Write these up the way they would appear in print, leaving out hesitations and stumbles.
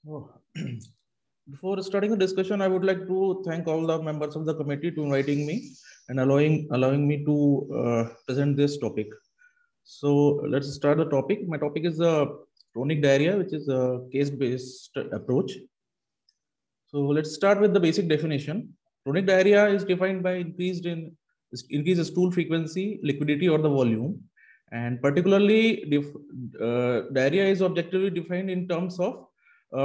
Oh. Before starting the discussion, I would like to thank all the members of the committee to inviting me and allowing me to present this topic. So let's start the topic. My topic is chronic diarrhea, which is a case-based approach. So let's start with the basic definition. Chronic diarrhea is defined by increased stool frequency, liquidity, or the volume. And particularly, diarrhea is objectively defined in terms of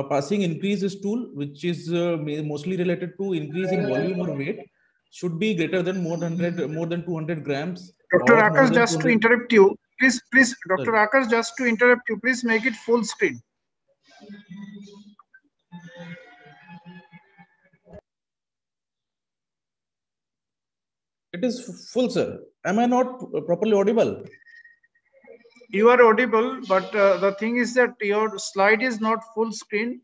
passing increased stool, which is mostly related to increase in volume or weight, should be greater than more than 200 grams Dr. or more Akash, than just to 200. interrupt you, please, Dr. Sorry. Akash, just to interrupt you, please make it full screen. It is full, sir. Am I not properly audible? You are audible, but the thing is that your slide is not full screen.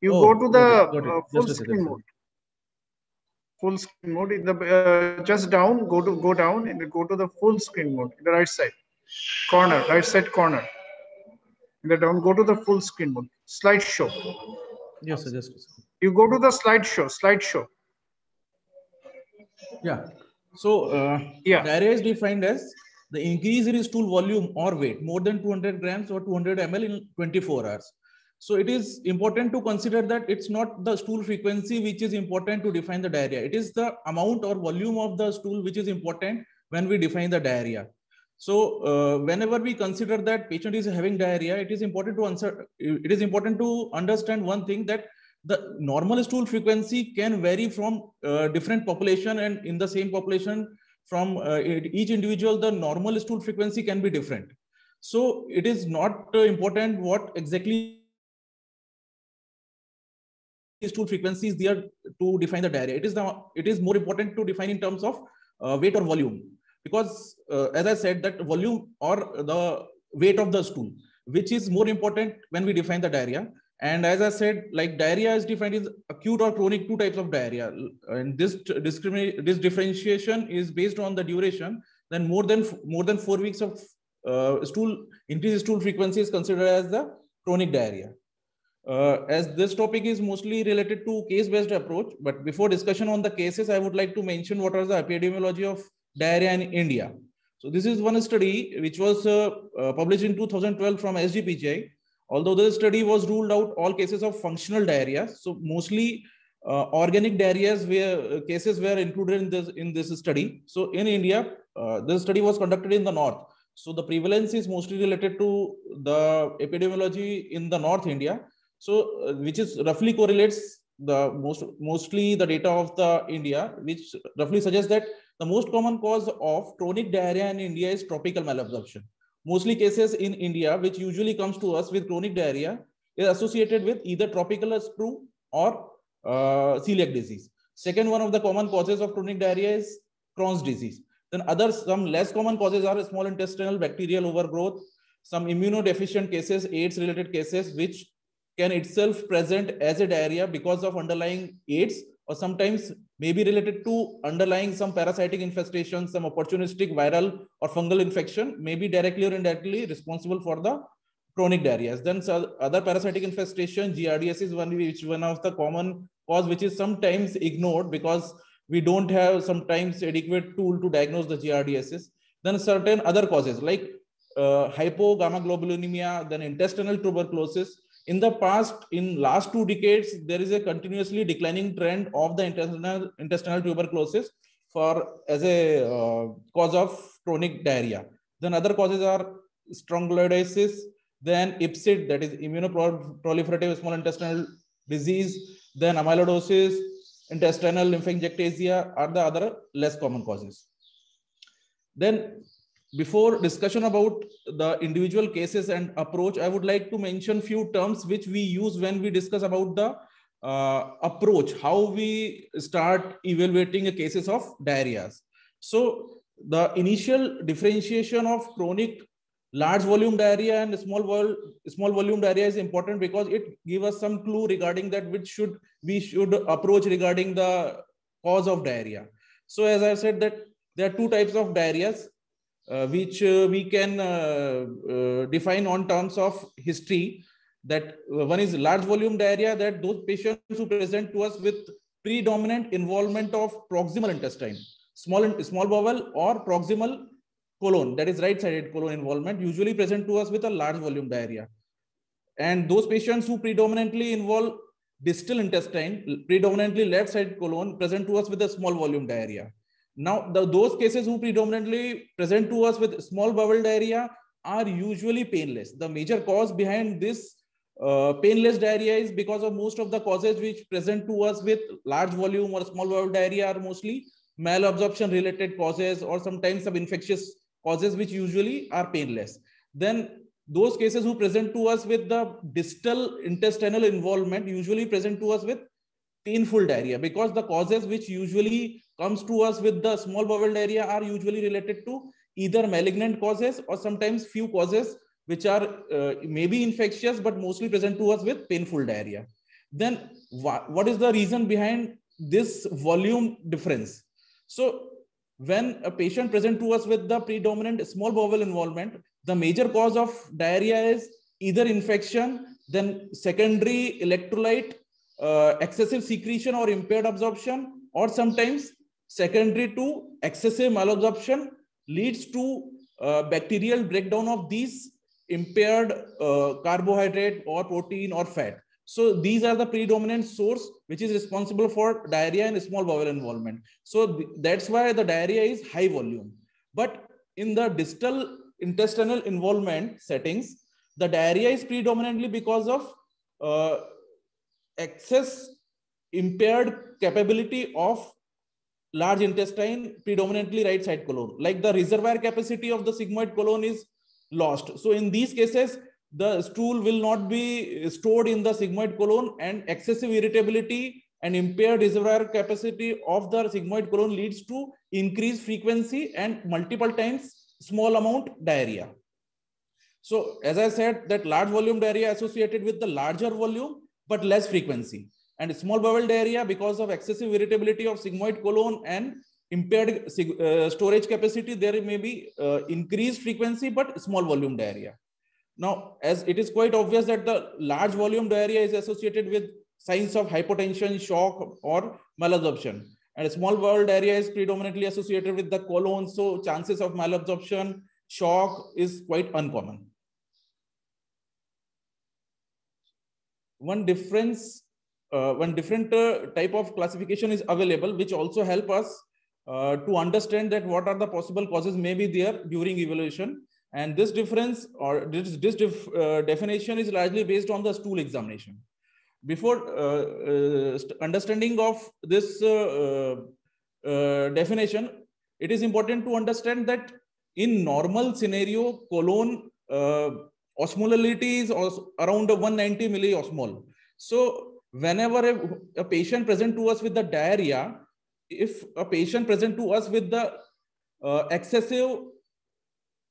You go to Oh, got it, the got it. full Just a second, screen sir. mode. Full screen mode. In the just down, go down, and go to the full screen mode. In the right side corner, right side corner. In the down, go to the full screen mode. Slideshow. Yes, sir, just a second. You go to the slideshow. Yeah. So, Yeah. diarrhea is defined as the increase in stool volume or weight more than 200 grams or 200 ml in 24 hours. So, it is important to consider that it's not the stool frequency which is important to define the diarrhea. It is the amount or volume of the stool which is important when we define the diarrhea. So, whenever we consider that patient is having diarrhea, it is important to understand one thing, that the normal stool frequency can vary from different population, and in the same population from each individual, the normal stool frequency can be different. So it is not important what exactly stool frequency is there to define the diarrhea. It is more important to define in terms of weight or volume, because as I said, that volume or the weight of the stool, which is more important when we define the diarrhea. And as I said, like, diarrhea is defined as acute or chronic, two types of diarrhea. And this differentiation is based on the duration. Then more than 4 weeks of increased stool frequency is considered as the chronic diarrhea. As this topic is mostly related to case-based approach, but before discussion on the cases, I would like to mention what are the epidemiology of diarrhea in India. So this is one study which was published in 2012 from SGPGI. Although the study was ruled out all cases of functional diarrhea, so mostly organic diarrheas cases were included in this study. So in India, this study was conducted in the north. So the prevalence is mostly related to the epidemiology in the North India. So which is roughly correlates mostly the data of the India, which roughly suggests that the most common cause of chronic diarrhea in India is tropical malabsorption. Mostly cases in India, which usually comes to us with chronic diarrhea, is associated with either tropical sprue or celiac disease. Second one of the common causes of chronic diarrhea is Crohn's disease. Then some less common causes are small intestinal bacterial overgrowth, some immunodeficient cases, AIDS related cases, which can itself present as a diarrhea because of underlying AIDS, or sometimes may be related to underlying some parasitic infestation, some opportunistic viral or fungal infection, may be directly or indirectly responsible for the chronic diarrhea. Then other parasitic infestation, GRDS is one of the common cause, which is sometimes ignored because we don't have sometimes adequate tool to diagnose the GRDS. Then certain other causes like hypogammaglobulinemia, then intestinal tuberculosis. In the past, in last 2 decades, there is a continuously declining trend of the intestinal tuberculosis as a cause of chronic diarrhea. Then other causes are strongyloidosis, then IPSID, that is immunoproliferative small intestinal disease, then amyloidosis, intestinal lymphangiectasia are the other less common causes. Then before discussion about the individual cases and approach, I would like to mention few terms which we use when we discuss about the approach, how we start evaluating cases of diarrheas. So the initial differentiation of chronic large volume diarrhea and small volume diarrhea is important because it gives us some clue regarding that which we should approach regarding the cause of diarrhea. So as I said, that there are 2 types of diarrheas which we can define on terms of history. That one is large volume diarrhea, that those patients who present to us with predominant involvement of proximal intestine, small bowel or proximal colon, that is right-sided colon involvement, usually present to us with a large volume diarrhea. And those patients who predominantly involve distal intestine, predominantly left-sided colon, present to us with a small volume diarrhea. Now, those cases who predominantly present to us with small bowel diarrhea are usually painless. The major cause behind this painless diarrhea is because of most of the causes which present to us with large volume or small bowel diarrhea are mostly malabsorption related causes, or sometimes some infectious causes which usually are painless. Then those cases who present to us with the distal intestinal involvement usually present to us with painful diarrhea, because the causes which usually comes to us with the small bowel diarrhea are usually related to either malignant causes or sometimes few causes which are maybe infectious but mostly present to us with painful diarrhea. Then what is the reason behind this volume difference? So when a patient present to us with the predominant small bowel involvement, the major cause of diarrhea is either infection, then secondary electrolyte, excessive secretion or impaired absorption, or sometimes secondary to excessive malabsorption leads to bacterial breakdown of these impaired carbohydrate or protein or fat. So these are the predominant source which is responsible for diarrhea and small bowel involvement. So that's why the diarrhea is high volume. But in the distal intestinal involvement settings, the diarrhea is predominantly because of excess impaired capability of large intestine, predominantly right side colon. Like the reservoir capacity of the sigmoid colon is lost. So in these cases, the stool will not be stored in the sigmoid colon, and excessive irritability and impaired reservoir capacity of the sigmoid colon leads to increased frequency and multiple times small amount diarrhea. So as I said, that large volume diarrhea associated with the larger volume but less frequency, and small bowel diarrhea because of excessive irritability of sigmoid colon and impaired storage capacity, there may be increased frequency but small volume diarrhea. Now, as it is quite obvious that the large volume diarrhea is associated with signs of hypotension, shock, or malabsorption, and small bowel diarrhea is predominantly associated with the colon, so chances of malabsorption, shock is quite uncommon. One different type of classification is available, which also help us to understand that what are the possible causes may be there during evaluation. And this difference or this definition is largely based on the stool examination. Before understanding of this definition, it is important to understand that in normal scenario, colon osmolality is around 190 milliosmol. So whenever a patient present to us with the diarrhea, if a patient present to us with the excessive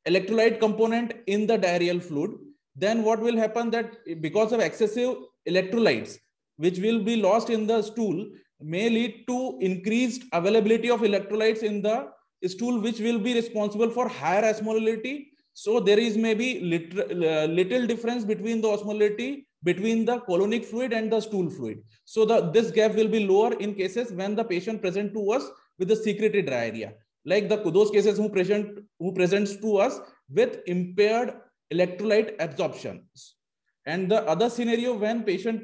electrolyte component in the diarrheal fluid, then what will happen that because of excessive electrolytes which will be lost in the stool may lead to increased availability of electrolytes in the stool, which will be responsible for higher osmolality. So there is maybe little difference between the osmolality between the colonic fluid and the stool fluid. So this gap will be lower in cases when the patient present to us with the secretory diarrhea, like those cases who presents to us with impaired electrolyte absorption. And the other scenario when patient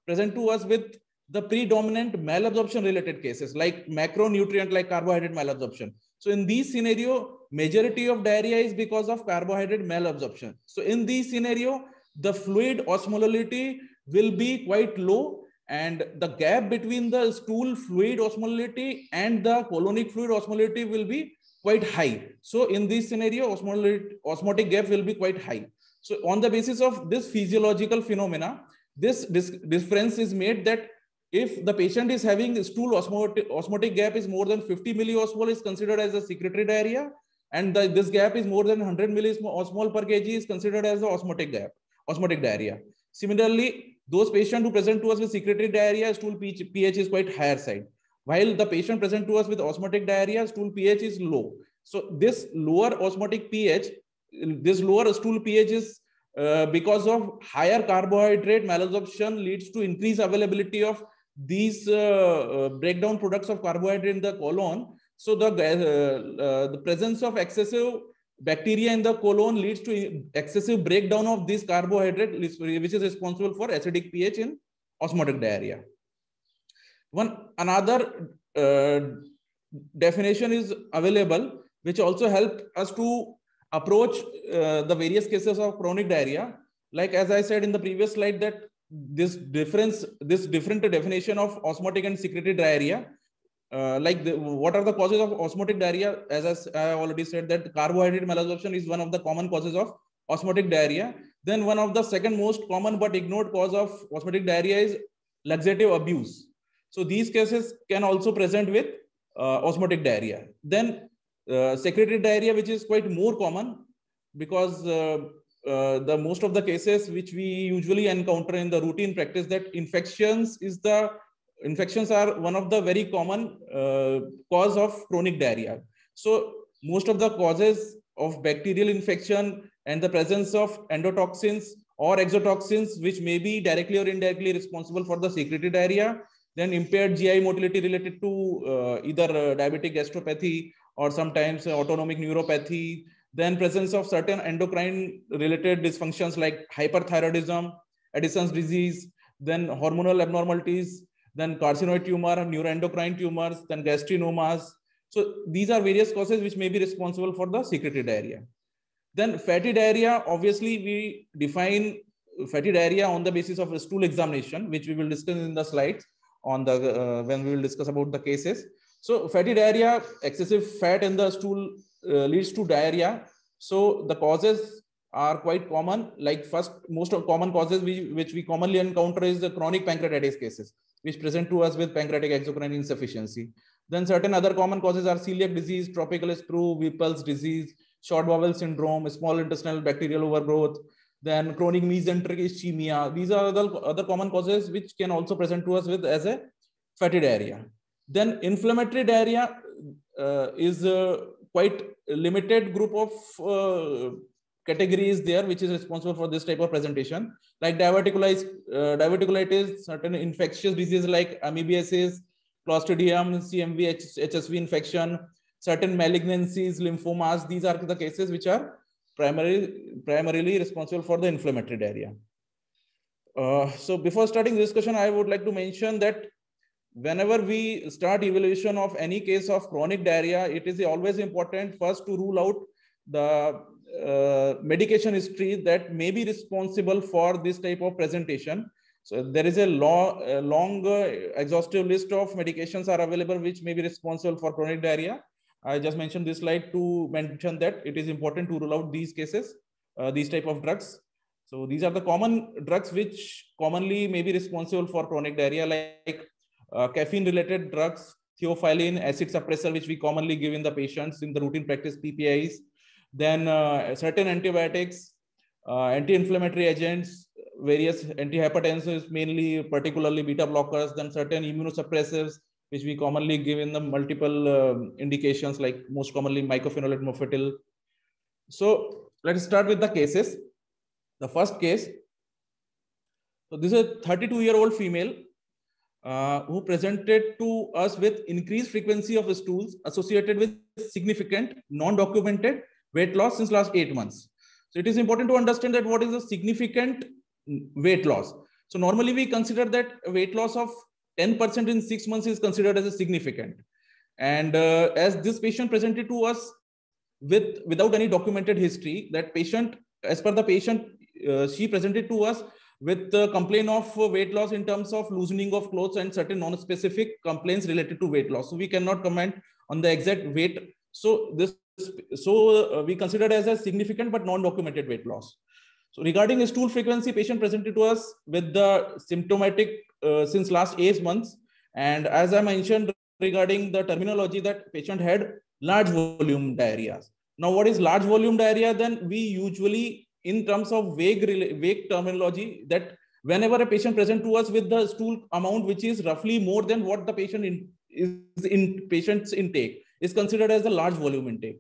present to us with the predominant malabsorption related cases like macronutrient like carbohydrate malabsorption. So in these scenario, majority of diarrhea is because of carbohydrate malabsorption. So in these scenario, the fluid osmolality will be quite low, and the gap between the stool fluid osmolality and the colonic fluid osmolality will be quite high. So in this scenario, osmotic gap will be quite high. So on the basis of this physiological phenomena, this difference is made that if the patient is having stool osmotic gap is more than 50 milliosmol is considered as a secretory diarrhea, and this gap is more than 100 milliosmol per kg is considered as the osmotic diarrhea. Similarly, those patients who present to us with secretory diarrhea, stool pH is quite higher side, while the patient present to us with osmotic diarrhea, stool pH is low. So this lower osmotic pH, this lower stool pH is because of higher carbohydrate malabsorption leads to increased availability of these breakdown products of carbohydrate in the colon. So the presence of excessive bacteria in the colon leads to excessive breakdown of this carbohydrate, which is responsible for acidic pH in osmotic diarrhea. Another definition is available, which also help us to approach the various cases of chronic diarrhea. Like as I said in the previous slide, that this different definition of osmotic and secretory diarrhea, what are the causes of osmotic diarrhea? As I already said, that carbohydrate malabsorption is one of the common causes of osmotic diarrhea. Then one of the second most common but ignored cause of osmotic diarrhea is laxative abuse. So these cases can also present with osmotic diarrhea. Then secretory diarrhea, which is quite more common, because the most of the cases which we usually encounter in the routine practice, that infections are one of the very common cause of chronic diarrhea. So most of the causes of bacterial infection and the presence of endotoxins or exotoxins, which may be directly or indirectly responsible for the secretory diarrhea. Then impaired GI motility related to either diabetic gastropathy or sometimes autonomic neuropathy. Then presence of certain endocrine related dysfunctions like hyperthyroidism, Addison's disease, then hormonal abnormalities, then carcinoid tumor, neuroendocrine tumors, then gastrinomas. So these are various causes which may be responsible for the secretory diarrhea. Then fatty diarrhea, obviously we define fatty diarrhea on the basis of a stool examination, which we will discuss in the slides on the when we will discuss about the cases. So fatty diarrhea, excessive fat in the stool leads to diarrhea. So the causes are quite common. Like most of common causes which we commonly encounter is the chronic pancreatitis cases, which present to us with pancreatic exocrine insufficiency. Then certain other common causes are celiac disease, tropical sprue, Whipple's disease, short bowel syndrome, small intestinal bacterial overgrowth, then chronic mesenteric ischemia. These are the other common causes which can also present to us with as a fatty diarrhea. Then inflammatory diarrhea is quite a limited group of categories there, which is responsible for this type of presentation, like diverticulitis, certain infectious diseases like amoebiasis, Clostridium, CMV, HSV infection, certain malignancies, lymphomas. These are the cases which are primarily responsible for the inflammatory diarrhea. So before starting this discussion, I would like to mention that whenever we start evaluation of any case of chronic diarrhea, it is always important first to rule out the medication history that may be responsible for this type of presentation. So there is a long exhaustive list of medications are available which may be responsible for chronic diarrhea. I just mentioned this slide to mention that it is important to rule out these cases, these type of drugs. So these are the common drugs which commonly may be responsible for chronic diarrhea, like caffeine-related drugs, theophylline, acid suppressor, which we commonly give in the patients in the routine practice, PPIs. Then certain antibiotics, anti-inflammatory agents, various antihypertensives, mainly particularly beta blockers, then certain immunosuppressors, which we commonly give in the multiple indications, like most commonly mycophenolate mofetil. So let's start with the cases. The first case. So this is a 32-year-old female who presented to us with increased frequency of stools associated with significant non-documented weight loss since last 8 months. So it is important to understand that what is a significant weight loss. So normally we consider that weight loss of 10% in 6 months is considered as a significant. And as this patient presented to us without any documented history, that patient, as per the patient, she presented to us with the complaint of weight loss in terms of loosening of clothes and certain non-specific complaints related to weight loss. So we cannot comment on the exact weight. So we consider it as a significant but non-documented weight loss. So regarding stool frequency, patient presented to us with the symptomatic since last 8 months. And as I mentioned regarding the terminology, that patient had large volume diarrhea. Now, what is large volume diarrhea? Then we usually, in terms of vague terminology, that whenever a patient presents to us with the stool amount which is roughly more than what the patient patient's intake, is considered as a large volume intake.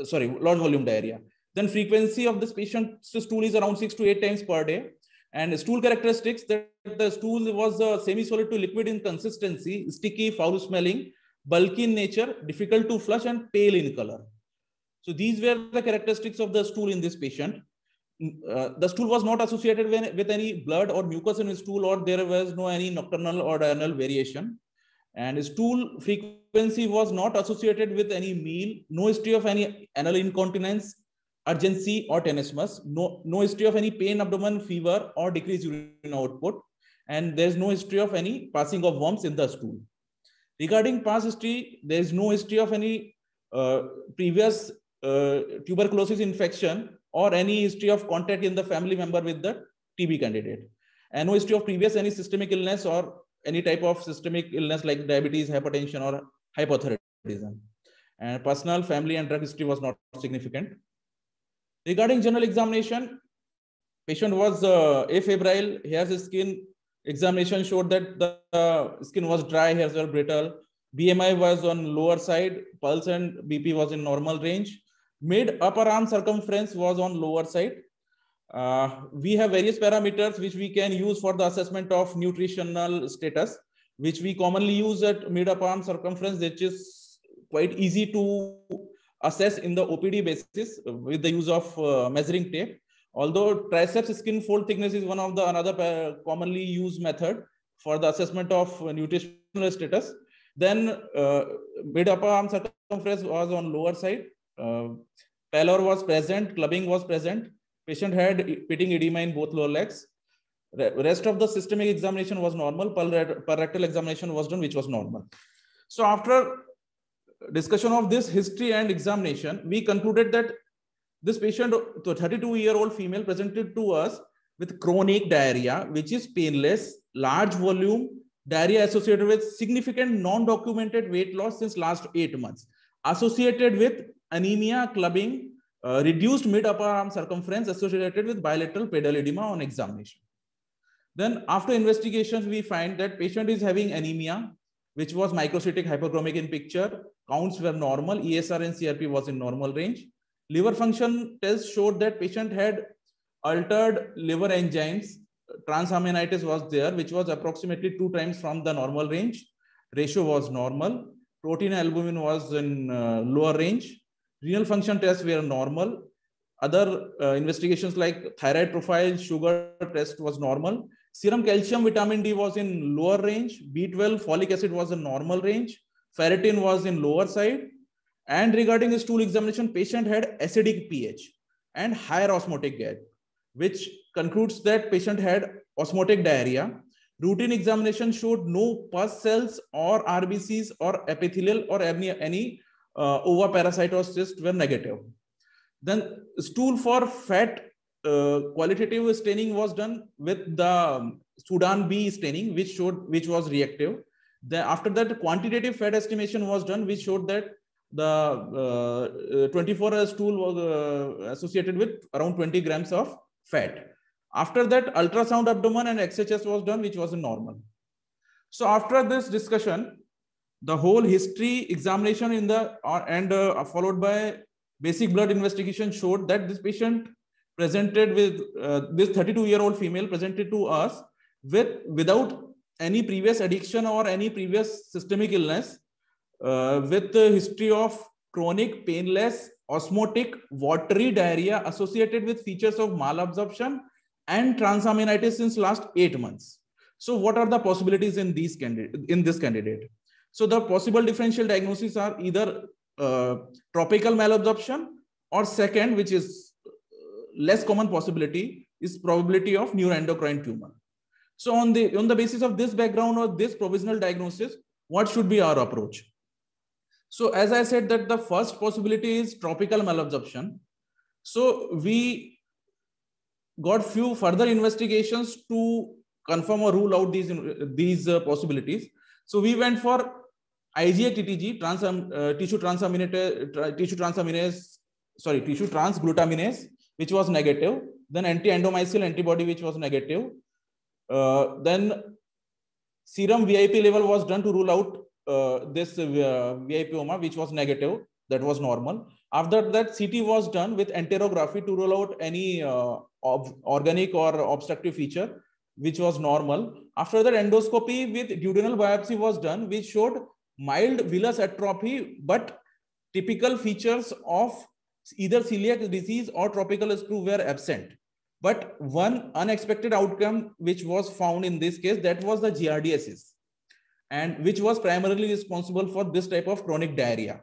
Sorry, large volume diarrhea. Then frequency of this patient's stool is around 6 to 8 times per day. And stool characteristics, that the stool was semi-solid to liquid in consistency, sticky, foul smelling, bulky in nature, difficult to flush, and pale in color. So these were the characteristics of the stool in this patient. The stool was not associated with any blood or mucus in the stool, or there was no any nocturnal or diurnal variation. And stool frequency was not associated with any meal, no history of any anal incontinence, urgency, or tenesmus, no history of any pain, abdomen, fever, or decreased urine output, and there's no history of any passing of worms in the stool. Regarding past history, there is no history of any previous tuberculosis infection or any history of contact in the family member with the TB candidate, and no history of previous any systemic illness or any type of systemic illness like diabetes, hypertension, or hypothyroidism. And personal, family, and drug history was not significant. Regarding general examination, patient was afebrile, hairs, skin examination showed that the skin was dry, hairs were brittle, BMI was on lower side, pulse and BP was in normal range, mid upper arm circumference was on lower side. We have various parameters which we can use for the assessment of nutritional status, which we commonly use at mid upper arm circumference, which is quite easy to assess in the OPD basis with the use of measuring tape. Although triceps skin fold thickness is one of the another commonly used method for the assessment of nutritional status. Then mid upper arm circumference was on lower side. Pallor was present, clubbing was present. Patient had pitting edema in both lower legs. Rest of the systemic examination was normal. Rectal examination was done, which was normal. So after discussion of this history and examination, we concluded that this patient, the 32-year-old female, presented to us with chronic diarrhea, which is painless, large volume, diarrhea associated with significant non-documented weight loss since last 8 months, associated with anemia, clubbing, reduced mid-upper arm circumference associated with bilateral pedal edema on examination. Then after investigations, we find that patient is having anemia, which was microcytic hypochromic in picture. Counts were normal. ESR and CRP was in normal range. Liver function test showed that patient had altered liver enzymes. Transaminitis was there, which was approximately 2 times from the normal range. Ratio was normal. Protein albumin was in lower range. Renal function tests were normal. Other investigations like thyroid profile, sugar test was normal. Serum calcium, vitamin D was in lower range. B12, folic acid was in normal range. Ferritin was in lower side. And regarding the stool examination, patient had acidic pH and higher osmotic gap, which concludes that patient had osmotic diarrhea. Routine examination showed no pus cells or RBCs or epithelial or any ovoparasite or cyst were negative. Then stool for fat qualitative staining was done with the Sudan B staining, which was reactive. Then after that, quantitative fat estimation was done, which showed that the 24-hour stool was associated with around 20 grams of fat. After that, ultrasound abdomen and XHS was done, which was normal. So after this discussion, the whole history examination in the followed by basic blood investigation showed that this patient presented with this 32-year-old female presented to us without any previous addiction or any previous systemic illness, with the history of chronic, painless, osmotic, watery diarrhea associated with features of malabsorption and transaminitis since last 8 months. So what are the possibilities in this candidate? So the possible differential diagnoses are either tropical malabsorption, or second, which is less common possibility, is probability of neuroendocrine tumor. So on the basis of this background or this provisional diagnosis, what should be our approach? So as I said that the first possibility is tropical malabsorption. So we got few further investigations to confirm or rule out these possibilities. So we went for IgA TTG, tissue transglutaminase, which was negative. Then anti-endomycin antibody, which was negative. Then serum VIP level was done to rule out this VIPoma, which was negative. that was normal. After that, CT was done with enterography to rule out any organic or obstructive feature, which was normal. After that, endoscopy with duodenal biopsy was done, which showed mild villus atrophy, but typical features of either celiac disease or tropical screw were absent. But one unexpected outcome which was found in this case, that was the giardiasis, and which was primarily responsible for this type of chronic diarrhea.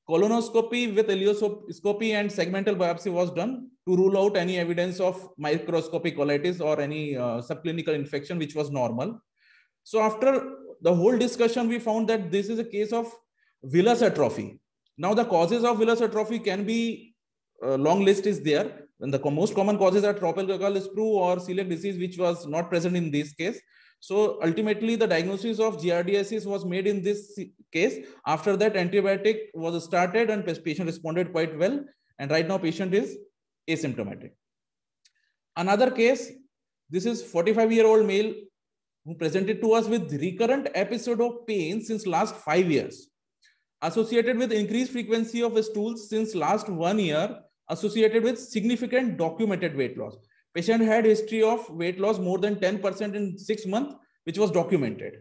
Colonoscopy with ileoscopy and segmental biopsy was done to rule out any evidence of microscopic colitis or any subclinical infection, which was normal. So after the whole discussion, we found that this is a case of villus atrophy. Now the causes of villus atrophy can be, long list is there. And the most common causes are tropical screw or celiac disease, which was not present in this case. So ultimately, the diagnosis of giardiasis was made in this case. After that, antibiotic was started and patient responded quite well. And right now, patient is asymptomatic. Another case, this is 45-year-old male who presented to us with recurrent episode of pain since last 5 years, associated with increased frequency of stools since last 1 year, associated with significant documented weight loss. Patient had history of weight loss more than 10% in 6 months, which was documented.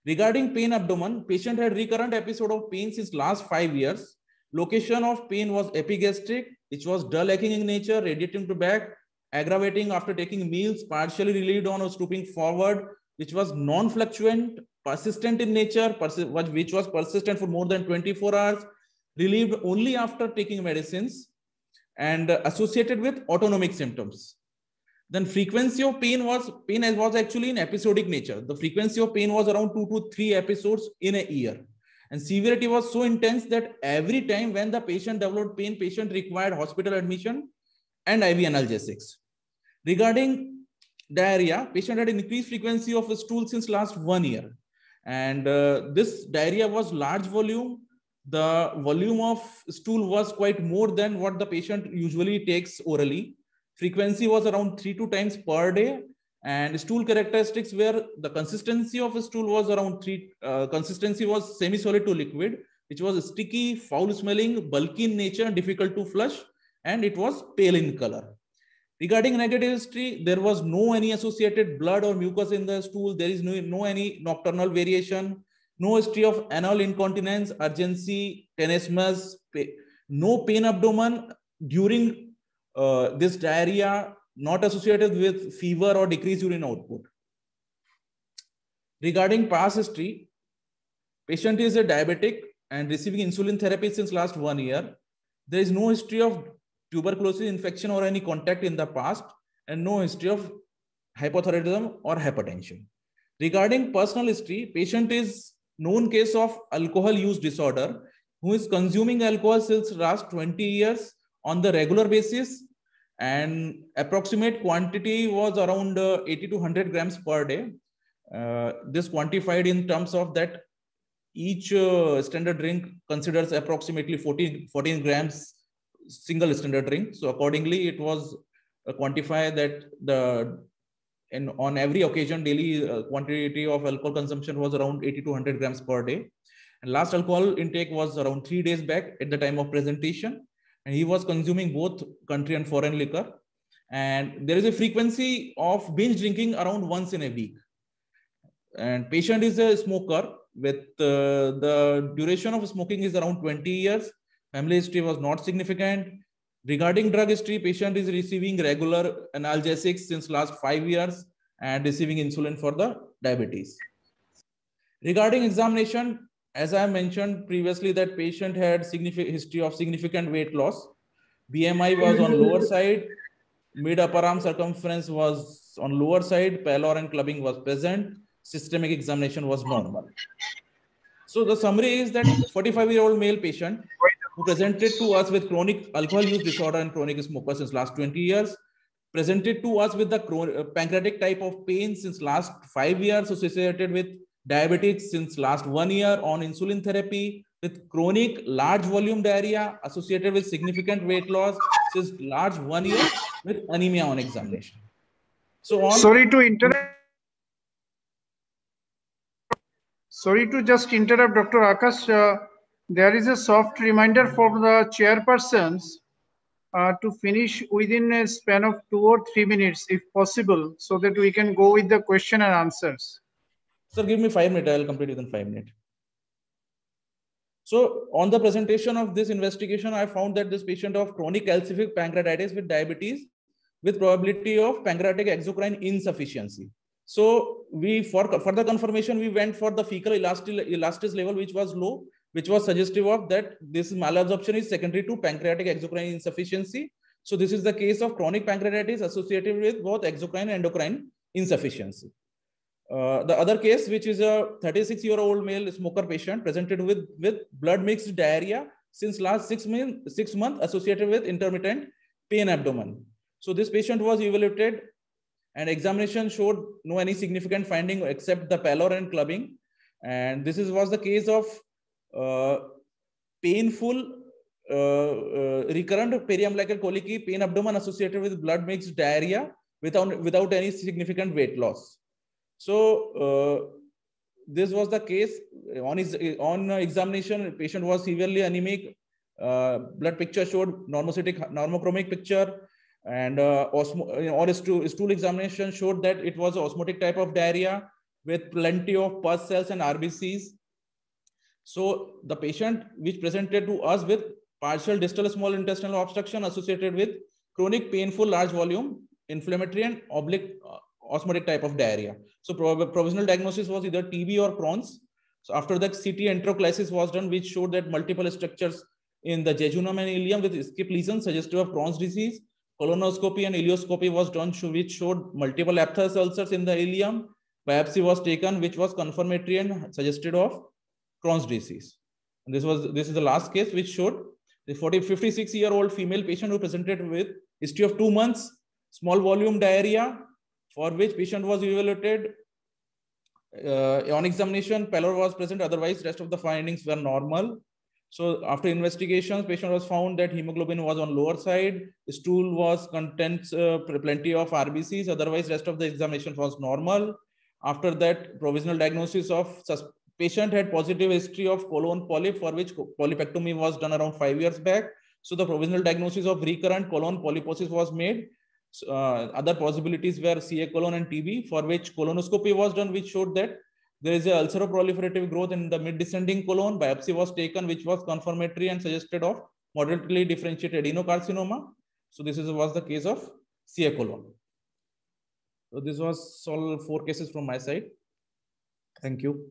Regarding pain abdomen, patient had recurrent episode of pain since last 5 years. Location of pain was epigastric, which was dull aching in nature, radiating to back, aggravating after taking meals, partially relieved on or stooping forward, which was non-fluctuant, persistent in nature, which was persistent for more than 24 hours, relieved only after taking medicines, and associated with autonomic symptoms. Then frequency of pain was actually in episodic nature. The frequency of pain was around 2 to 3 episodes in a year. And severity was so intense that every time when the patient developed pain, patient required hospital admission and IV analgesics. Regarding diarrhea, patient had an increased frequency of stool since last 1 year. And this diarrhea was large volume. The volume of stool was quite more than what the patient usually takes orally. Frequency was around 3 to 2 times per day, and stool characteristics were the consistency of a stool was around consistency was semi-solid to liquid, which was sticky, foul-smelling, bulky in nature, difficult to flush, and it was pale in color. Regarding negative history, there was no any associated blood or mucus in the stool. There is no any nocturnal variation, no history of anal incontinence, urgency, tenesmus, no pain abdomen during this diarrhea, not associated with fever or decreased urine output. Regarding past history, patient is a diabetic and receiving insulin therapy since last 1 year. There is no history of tuberculosis infection or any contact in the past, and no history of hypothyroidism or hypertension. Regarding personal history, patient is known case of alcohol use disorder, who is consuming alcohol since last 20 years on the regular basis, and approximate quantity was around 80 to 100 grams per day. This quantified in terms of that each standard drink considers approximately 14 grams single standard drink. So accordingly, it was quantified that on every occasion daily quantity of alcohol consumption was around 80 to 100 grams per day. And last alcohol intake was around 3 days back at the time of presentation. And he was consuming both country and foreign liquor. And there is a frequency of binge drinking around once in a week. And patient is a smoker with the duration of smoking is around 20 years. Family history was not significant. Regarding drug history, patient is receiving regular analgesics since last 5 years and receiving insulin for the diabetes. Regarding examination, as I mentioned previously, that patient had history of significant weight loss. BMI was on lower side, mid upper arm circumference was on lower side, pallor and clubbing was present, systemic examination was normal. So the summary is that 45-year-old male patient who presented to us with chronic alcohol use disorder and chronic smoker since last 20 years, presented to us with the pancreatic type of pain since last 5 years, associated with diabetics since last 1 year, on insulin therapy, with chronic large volume diarrhea associated with significant weight loss since large 1 year, with anemia on examination. So on. Sorry to interrupt. Sorry to just interrupt, Dr. Akash. There is a soft reminder for the chairpersons to finish within a span of 2 or 3 minutes, if possible, so that we can go with the question and answers. Sir, give me 5 minutes. I will complete within 5 minutes. So on the presentation of this investigation, I found that this patient of chronic calcific pancreatitis with diabetes with probability of pancreatic exocrine insufficiency. So for further confirmation, we went for the fecal elastase level, which was low, which was suggestive of that this malabsorption is secondary to pancreatic exocrine insufficiency. So this is the case of chronic pancreatitis associated with both exocrine and endocrine insufficiency. The other case, which is a 36-year-old male smoker patient presented with blood mixed diarrhea since last 6 months associated with intermittent pain abdomen. So this patient was evaluated and examination showed no any significant finding except the pallor and clubbing. And this was the case of painful recurrent periumbilical colicky pain abdomen associated with blood mixed diarrhea without any significant weight loss. So this was the case. On examination, patient was severely anemic. Blood picture showed normochromic picture, and stool examination showed that it was osmotic type of diarrhea with plenty of pus cells and RBCs. So the patient which presented to us with partial distal small intestinal obstruction associated with chronic painful large volume inflammatory and oblique osmotic type of diarrhea. So provisional diagnosis was either TB or Crohn's. So after that, CT enteroclysis was done, which showed that multiple structures in the jejunum and ileum with skip lesions suggestive of Crohn's disease. Colonoscopy and ileoscopy was done, which showed multiple aphthous ulcers in the ileum. Biopsy was taken, which was confirmatory and suggested of Crohn's disease. And this is the last case, which showed the 56-year-old female patient who presented with history of 2 months, small volume diarrhea, for which patient was evaluated. On examination, pallor was present, otherwise rest of the findings were normal. So after investigations, patient was found that hemoglobin was on lower side, stool was contents plenty of RBCs, otherwise rest of the examination was normal. After that, provisional diagnosis of patient had positive history of colon polyp, for which polypectomy was done around 5 years back. So the provisional diagnosis of recurrent colon polyposis was made. Other possibilities were CA colon and TB, for which colonoscopy was done, which showed that there is a ulceroproliferative growth in the mid-descending colon. Biopsy was taken, which was confirmatory and suggested of moderately differentiated adenocarcinoma. So this was the case of CA colon. So this was all 4 cases from my side. Thank you.